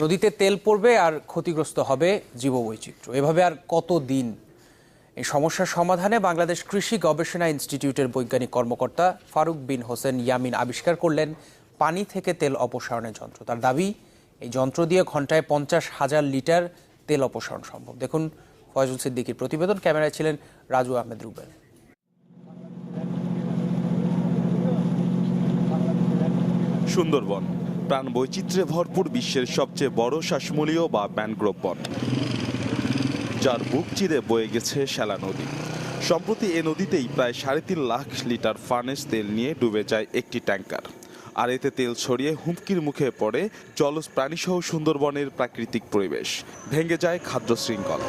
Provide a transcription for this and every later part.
নদীতে তেল পড়বে আর ক্ষতিগ্রস্ত হবে জীববৈচিত্র্য। এভাবে আর কতদিন? এই সমস্যার সমাধানে বাংলাদেশ কৃষি গবেষণা ইনস্টিটিউটের বৈজ্ঞানিক কর্মকর্তা ফারুক বিন হোসেন ইয়ামিন আবিষ্কার করলেন পানি থেকে তেল অপসারণের যন্ত্র। তার দাবি, এই যন্ত্র দিয়ে ঘন্টায় 50,000 লিটার তেল অপসারণ সম্ভব। দেখুন ফয়জুল সিদ্দিকীর প্রতিবেদন। ক্যামেরায় ছিলেন রাজু আহমেদ রুবেল। সুন্দরবন প্রাণ বৈচিত্র্যে ভরপুর বিশ্বের সবচেয়ে বড় শ্বাসমূলীয় বা ম্যানগ্রোভ বন, যার বুক চিরে বয়ে গেছে শ্যালা নদী। সম্প্রতি এ নদীতেই প্রায় 3.5 লাখ লিটার ফার্নেস তেল নিয়ে ডুবে যায় একটি ট্যাঙ্কার। আর এতে তেল ছড়িয়ে হুমকির মুখে পড়ে জলজ প্রাণীসহ সুন্দরবনের প্রাকৃতিক পরিবেশ, ভেঙে যায় খাদ্য শৃঙ্খল।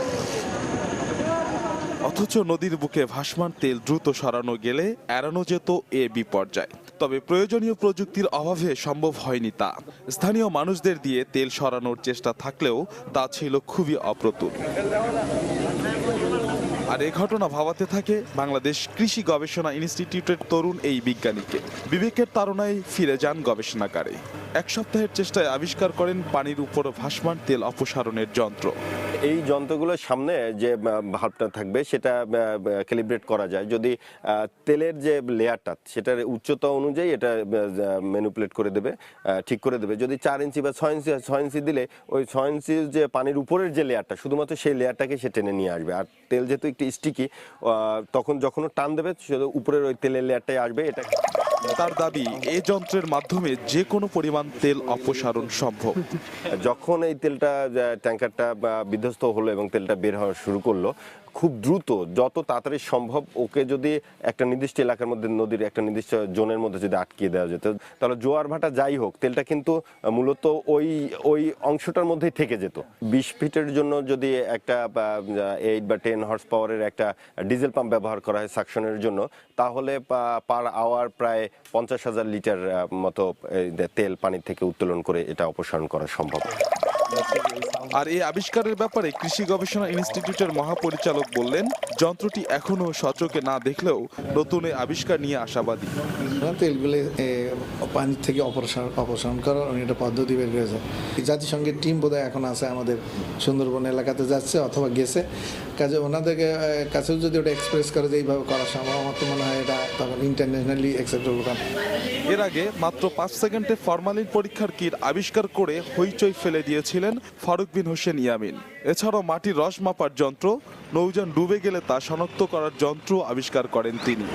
অথচ নদীর বুকে ভাসমান তেল দ্রুত সরানো গেলে এড়ানো যেত এ বিপর্যয়। তবে প্রয়োজনীয় প্রযুক্তির অভাবে সম্ভব হয়নি তা। স্থানীয় মানুষদের দিয়ে তেল সরানোর চেষ্টা থাকলেও তা ছিল খুবই অপ্রতুল। আর এ ঘটনা ভাবাতে থাকে বাংলাদেশ কৃষি গবেষণা ইনস্টিটিউটের তরুণ এই বিজ্ঞানীকে। বিবেকের তাড়নায় ফিরে যান গবেষণাগারে। এক সপ্তাহের চেষ্টায় আবিষ্কার করেন পানির উপর ভাসমান তেল অপসারণের যন্ত্র। এই যন্ত্রগুলোর সামনে যে ভাল্বটা থাকবে সেটা ক্যালিব্রেট করা যায়। যদি তেলের যে লেয়ারটা সেটার উচ্চতা অনুযায়ী এটা ম্যানিপুলেট করে দেবে, ঠিক করে দেবে। যদি 4 ইঞ্চি বা 6 ইঞ্চি দিলে ওই 6 ইঞ্চি যে পানির উপরের যে লেয়ারটা, শুধুমাত্র সেই লেয়ারটাকে সে টেনে নিয়ে আসবে। আর তেল যেহেতু একটু স্টিকি, তখন যখন টান দেবে শুধু উপরের ওই তেলের লেয়ারটাই আসবে। এটা তার দাবি, এই যন্ত্রের মাধ্যমে যে কোনো পরিমাণ তেল অপসারণ সম্ভব। যখন এই তেলটা ট্যাঙ্কারটা বিধ্বস্ত হলো এবং তেলটা বের হওয়া শুরু করলো, খুব দ্রুত যত তাড়াতাড়ি সম্ভব ওকে যদি একটা নির্দিষ্ট এলাকার মধ্যে, নদীর একটা নির্দিষ্ট জোনের মধ্যে যদি আটকিয়ে দেওয়া যেত, তাহলে জোয়ার ভাটা যাই হোক তেলটা কিন্তু মূলত ওই অংশটার মধ্যেই থেকে যেত। 20 ফিটের জন্য যদি একটা 8 বা 10 হর্স পাওয়ারের একটা ডিজেল পাম্প ব্যবহার করা হয় সাকশনের জন্য, তাহলে পার আওয়ার প্রায় 50,000 লিটার মতো তেল পানি থেকে উত্তোলন করে এটা অপসারণ করা সম্ভব। আর এই আবিষ্কারের ব্যাপারে কৃষি গবেষণা ইনস্টিটিউটের মহাপরিচালক বললেন, যন্ত্রটি এখনো সচকে না দেখলেও নতুন আবিষ্কার নিয়ে আশাবাদী। তেলগুলো পানি থেকে অপসারণ করার একটা পদ্ধতি বের করেছে। জাতিসংঘের টিম বোধহয় এখন আছে আমাদের সুন্দরবন এলাকাতে যাচ্ছে অথবা গেছে, কাজে ওনাদের কাছেও যদি ওটা এক্সপ্রেস করে যে এইভাবে করা সম্ভব, আমার তো মনে হয় এটা তখন ইন্টারন্যাশনালি অ্যাকসেপ্টেবল। এর আগে মাত্র 5 সেকেন্ডে ফরমালিন পরীক্ষার কিট আবিষ্কার করে হইচই ফেলে দিয়েছিলেন ফারুক বিন হোসেন ইয়ামিন। এছাড়াও মাটির রস মাপার যন্ত্র, নৌযান ডুবে গেলে তা শনাক্ত করার যন্ত্র আবিষ্কার করেন তিনি।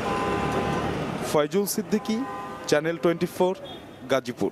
ফয়জুল সিদ্দিকী, চ্যানেল 24, গাজীপুর।